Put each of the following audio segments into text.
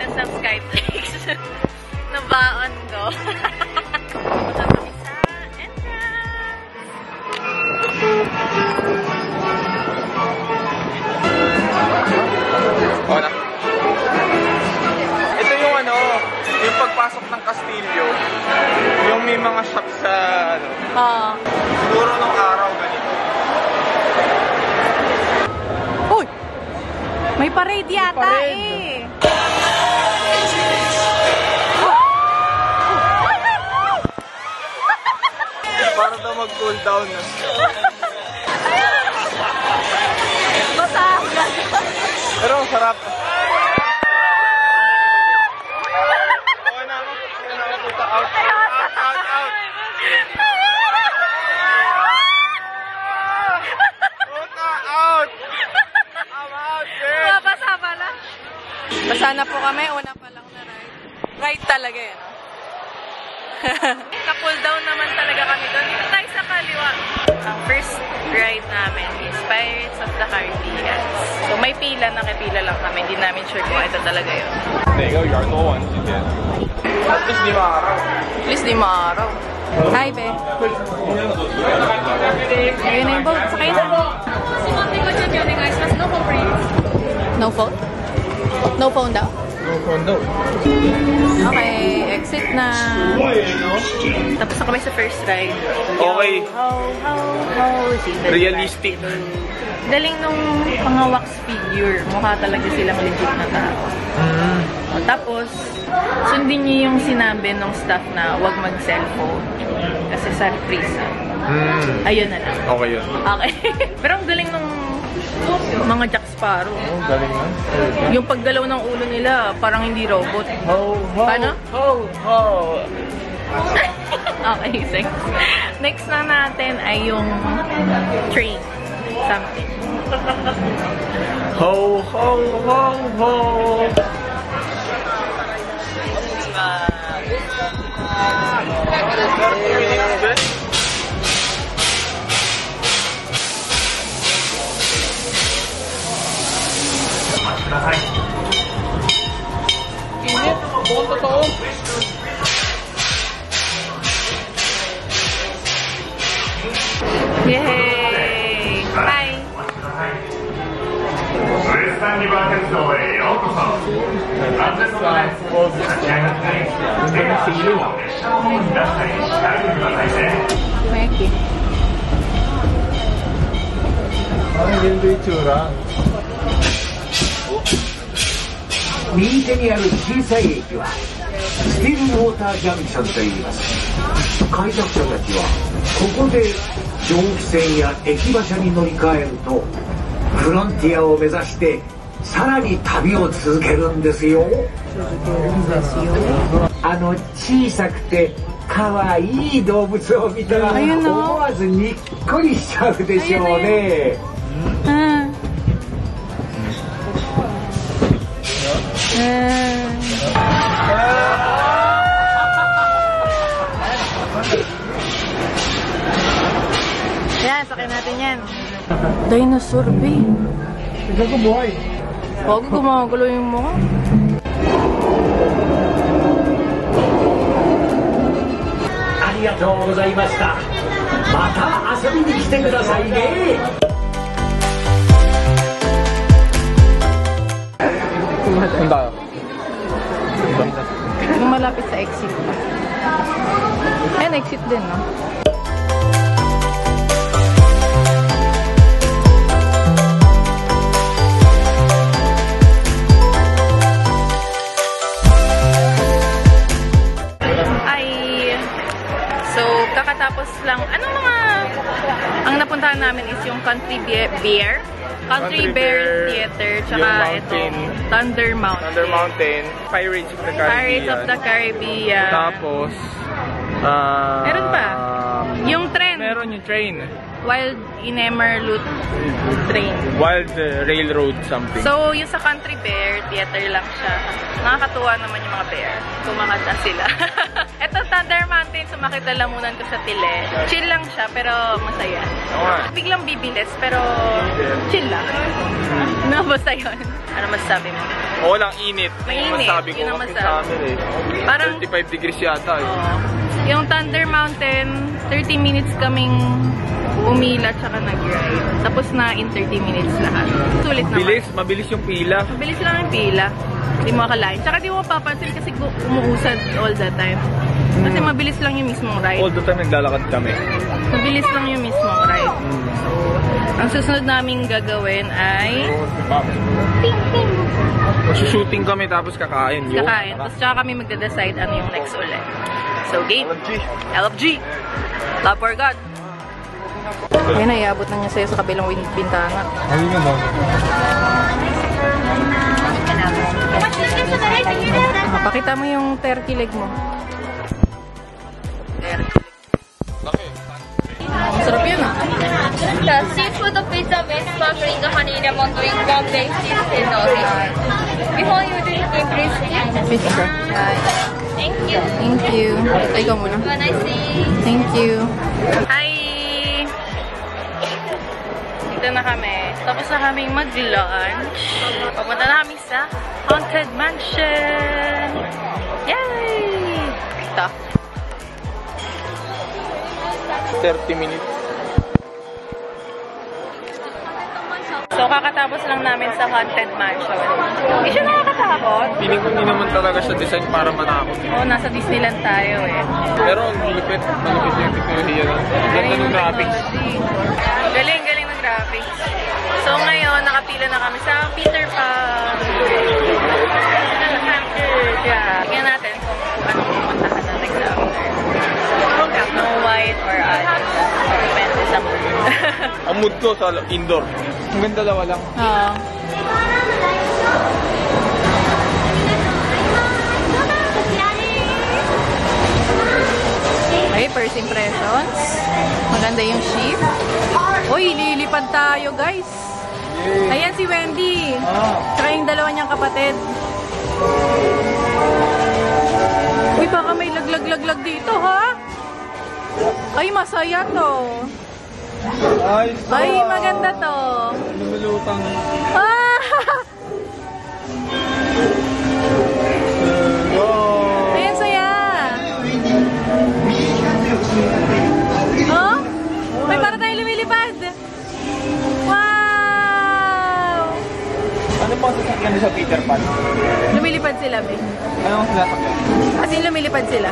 items ng Skyflix na baon ko. Punta kami sa entrance. O na. Ito yung ano, yung pagpasok ng Castillo, yung may mga shop sa ano. Oo. Siguro nung araw ganito. Uy! May parade yata parade. Para daw mag-cool down na. Basta! Pero ang sarap. Okay na ako. Punta out. Punta out! I'm out, bitch! Mabasa pala. Basa na po kami. Una pa lang na ride. Ride talaga yan. Ka-pull down naman talaga kami doon. Dito tayo sa kaliwa. Ang first ride namin is Pirates of the Caribbean. So may pila, nakipila lang kami. Hindi namin sure kung ito talaga yun. There you go, you're the one. At least di maaraw. At least di maaraw. Hi, be. Ayun na yung boat. Sakay na. No phone? No phone daw? No phone daw. Okay, exit na. Tapos na kami sa first ride. Okay. How is it? Realistic. Galing nung mga wax figure. Mukha talaga silang legit na tao. O, tapos, sundin niyo yung sinabi ng staff na huwag mag-cellphone. Kasi surprise. Ayun na lang. Okay yun. Okay. Pero ang galing nung mga Jack Sparrow. Oh, galing na. Yung paggalaw ng ulo nila, parang hindi robot. Ho, ho, Paano? Ho, ho. Okay, thanks. Next na natin ay yung train. Something. Ho, ho, ho, ho. Init, buong totoo. Yay! Bye! Meki. Ang ganda yung tsura. 右手にある小さい駅はスティルウォータージャンクションといいます。開拓者たちはここで蒸気船や駅馬車に乗り換えるとフロンティアを目指してさらに旅を続けるんですよ。あの小さくてかわいい動物を見たら思わずにっこりしちゃうでしょうね。Yan, sakay natin yan. Dinosaur, be. Tignan ko buhay. Huwag gumagulo yung mukha.ありがとうございました。また遊びに来てくださいね。Saan tayo? Yung malapit sa exit pa. Ayan, exit din, no? Kakatapos lang, ang napuntahan namin is yung Country Bear Theater, tsaka ito, Thunder Mountain. Pirates of the Caribbean. Pirates of the Caribbean. Tapos, meron pa. Yung train. Meron yung train. Wild Inemerlut train. Wild Railroad something. So, yung sa Country Bear Theater lang siya. Nakakatuwa naman yung mga bear. Kumakanta sila. Ito, Thunder Mountain, sumakit na lamunan ko sa Tile. Chill lang siya, pero masaya. Biglang bibilis, pero chill lang. No, basta yun. Ano masasabi mo? Oo lang, init. Mainit, Masabi ko yun ang kasi masabi. sa amin eh. Parang, 35 degrees yata eh. yung Thunder Mountain, 30 minutes kaming umila tsaka nag-ride. Tapos na in 30 minutes lahat. Sulit naman. Mabilis yung pila. Mabilis lang yung pila. Hindi mo akalain. Tsaka di mo mapapansin kasi umuusad all the time. Kasi mabilis lang yung mismong ride. All the time naglalakad kami. Mabilis lang yung mismong ride. So, ang susunod namin gagawin ay Magsushooting kami tapos kakain. kakain. Tapos tsaka kami magde-decide ano yung next ulit. So, game. LFG. Love for God. Ayun na, iabot na niya sa'yo sa kabilang bintana. Ayun nga daw. Pakita mo yung turkey leg mo. Laki. Sarap yun ah. The seafood pizza with sparkling the honey lemon doing Bombay seafood noodles. Before you do the crispy. Pizza. Thank you. Thank you. Ikaw muna. Have a nice day. Thank you. Hi! Dito na kami. Tapos na kaming mag-lunch. Papunta na kami sa Haunted Mansion! Yay! Ito. 30 minutes. So, kakatapos lang namin sa Haunted Mansion. Hindi siya nakakatakot. Feeling ko hindi naman talaga siya design para matakot. Oo, nasa Disneyland tayo eh. Pero ang lupit. Malupit yung teknolohiya nun. Ganda ng graphics. Galing ng graphics. So, ngayon, nakapila na kami sa Peter Pan. Yeah. Tingnan natin kung anong pupuntahan na next after. Snow White or Alice. Depende sa mood. Ang mood ko sa indoor. Hanggang dalawa lang. Oo. Okay, first impressions. Maganda yung ship. Uy, lilipad tayo, guys. Ayan si Wendy. Tsaka yung dalawa niyang kapatid. Uy, baka may laglag dito, ha? Ay, masaya to. Ay, maganda to. Lumulutang. Ah! Ayan, saya. Oh? May para tayong lumilipad. Wow! Ano pa sasakyan sa Peter Pan? Lumilipad sila, be. Ano ang sasakyan? As in, lumilipad sila.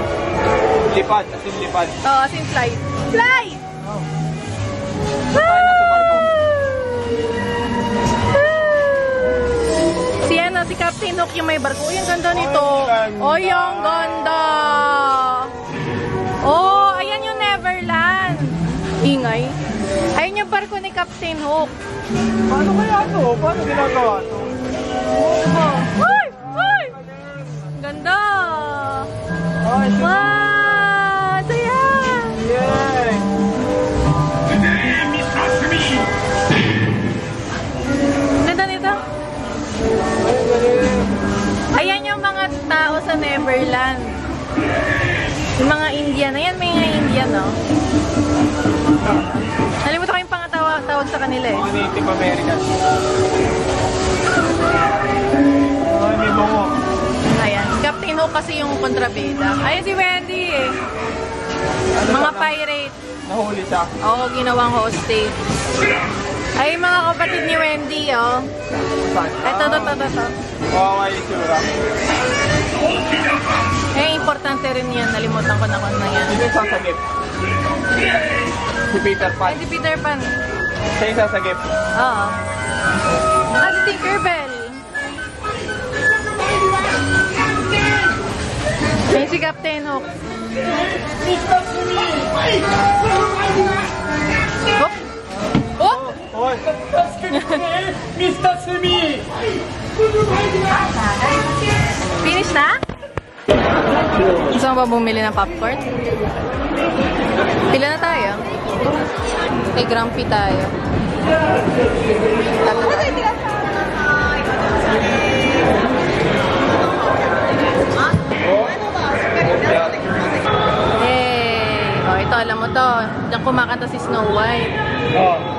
Lipad. As in lipad. Oo, as in fly. Fly! Tayo na sa barko. Si ano, si Captain Hook yung may barko. Uy, ang ganda nito. Ang ganda. Uy, ang ganda. Oh, ayan yung Neverland. Ingay. Ayun yung barko ni Captain Hook. Paano kaya ito? Paano ginagawa ito? Uy! Uy! Ganda. Wow! Saya! Yay! Ganda nito. Ayan yung mga tao sa Neverland. Yung mga Indian. Ayan, may mga Indian, no? Nalimutan ko yung tawag sa kanila, eh. Native American. Ay, may bango. Ayan. Captain Hook kasi yung kontrabida. Ayan si Wendy, eh. Mga pirate. Nahuli siya. Oo, ginawang hostage. Ay, mga kapatid ni Wendy, oh. Saan? Ito. Kawawa yung sura. Eh, importante rin yan. Nalimutan ko na kung ano yan. Sino yung sasagip? Si Peter Pan. Ay, si Peter Pan. Siya yung sasagip. Oo. Ah, si Tinkerbell. Ay, si Captain Hook. Hop! Hop! Hoy! Mr. Sumi! Finish na? Gusto mo ba bumili ng popcorn? Pila na tayo? Kay Grumpy tayo. Hey! Oh, ito, alam mo to. Diyan kumakanta si Snow White.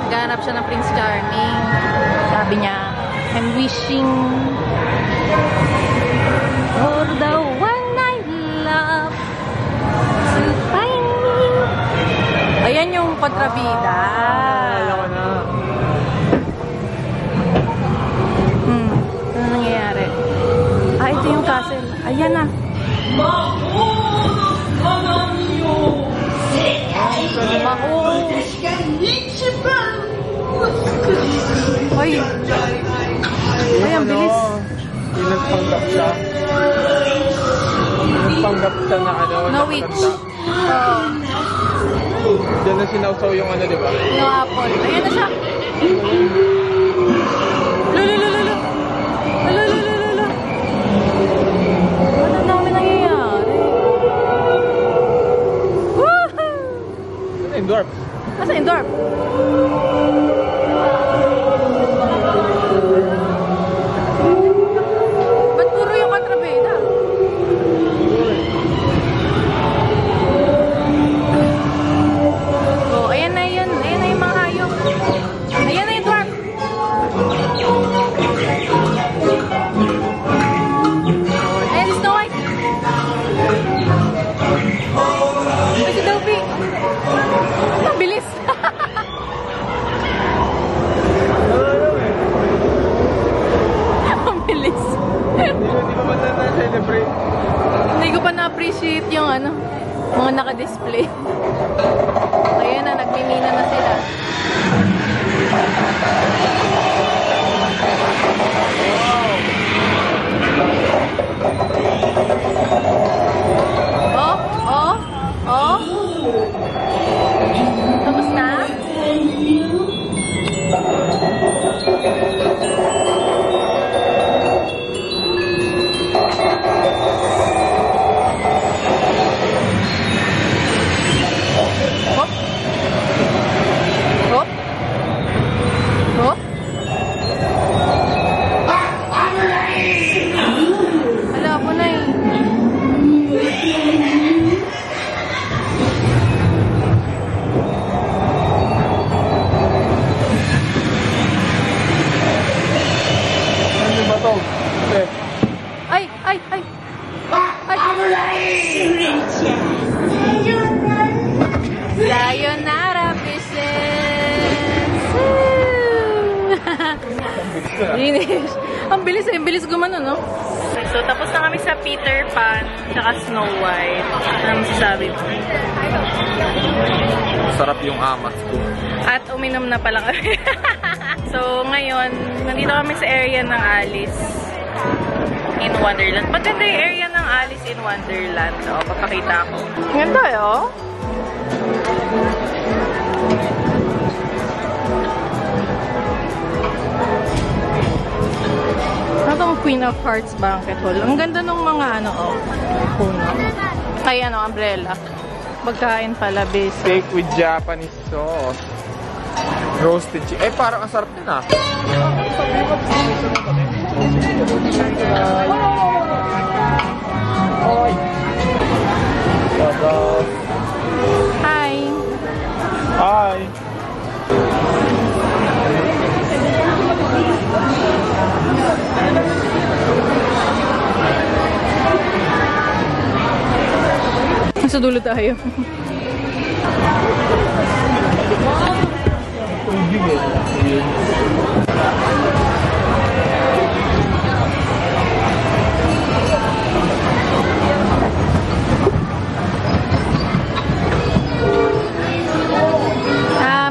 Naghanap siya ng Prince Charming. Sabi niya, I'm wishing For the one I love to find me. Ayan yung kontrabida. Alam ko na. Ano nangyayari? Ito yung castle. Ayan na. Ay, ang bilis. Yung nagpanggap siya. Nagpanggap siya na ano. No witch. Oo. Diyan na sinawsaw yung ano, di ba? No apple. Ayan na siya. Lululululu. Lululululu. Ano dami nangyayari? Woohoo! Ano yung dwarf? Asa yung dwarf? Ba't puro yung kontrabida? Oh, ayan na yun. Ayan na yung mga hayop. Ayan na yung dwarf. Ayan si Snow White. Ay, si Dobby. Ang bilis. Ang bilis. Hindi pa ba na-celebrate? Hindi ko pa na-appreciate yung ano, mga naka-display. Ayan na, nagmimina na sila. Oh, oh, oh. Tapos na? Hop. Hop. Hop. Wala po na eh. Ano ba to? Okay. Ay, ay, ay. Ay. Sayonara, fishes. Finish. Ang bilis eh. Ang bilis gumano, no? So, tapos na kami sa Peter Pan tsaka Snow White. Ano masasabi mo? Sarap yung amat ko. At uminom na pala kami. So, ngayon, nandito kami sa area ng Alice in Wonderland. Maganda yung area ng Alice in Wonderland. So, papakita ko. Ganda eh, oh. Itong Queen of Hearts Banquet Hall. Ang ganda ng mga ano, oh. Puno. Ay, ano, umbrella. Pagkain pala, basic. Steak with Japanese sauce. Roasted chicken. Eh, parang ang sarap din ah. Oy! Hi! Hi! Nasa dulo tayo.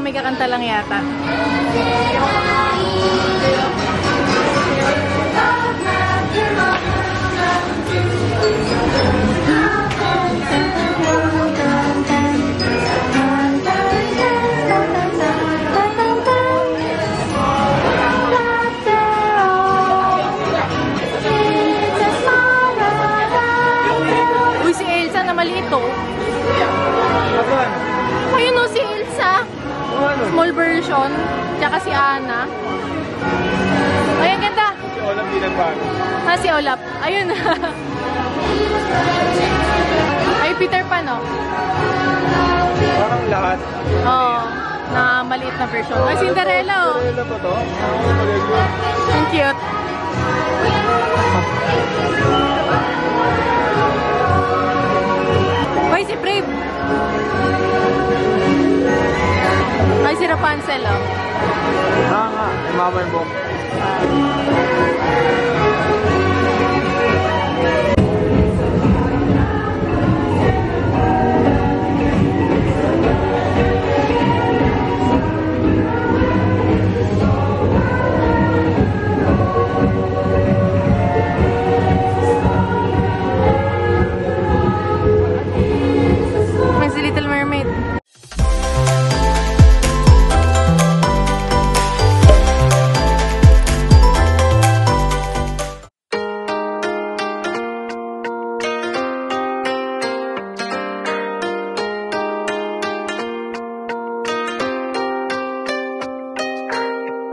May kakanta lang yata. Uy, si Elsa na maliit oh. Ayun oh, si Elsa. Small version. Tsaka si Anna. Ay, ang ganda. Si Olaf din ang bago. Si Olaf. Ayun. Ay, Peter Pan, oh. Parang lahat. Oo. Na maliit na version. Ay, Cinderella, oh. Cinderella pa to? Ang Ang cute. Hoy, si Brave! Ay, si Rapunzel, oh. Nga, umabay mo.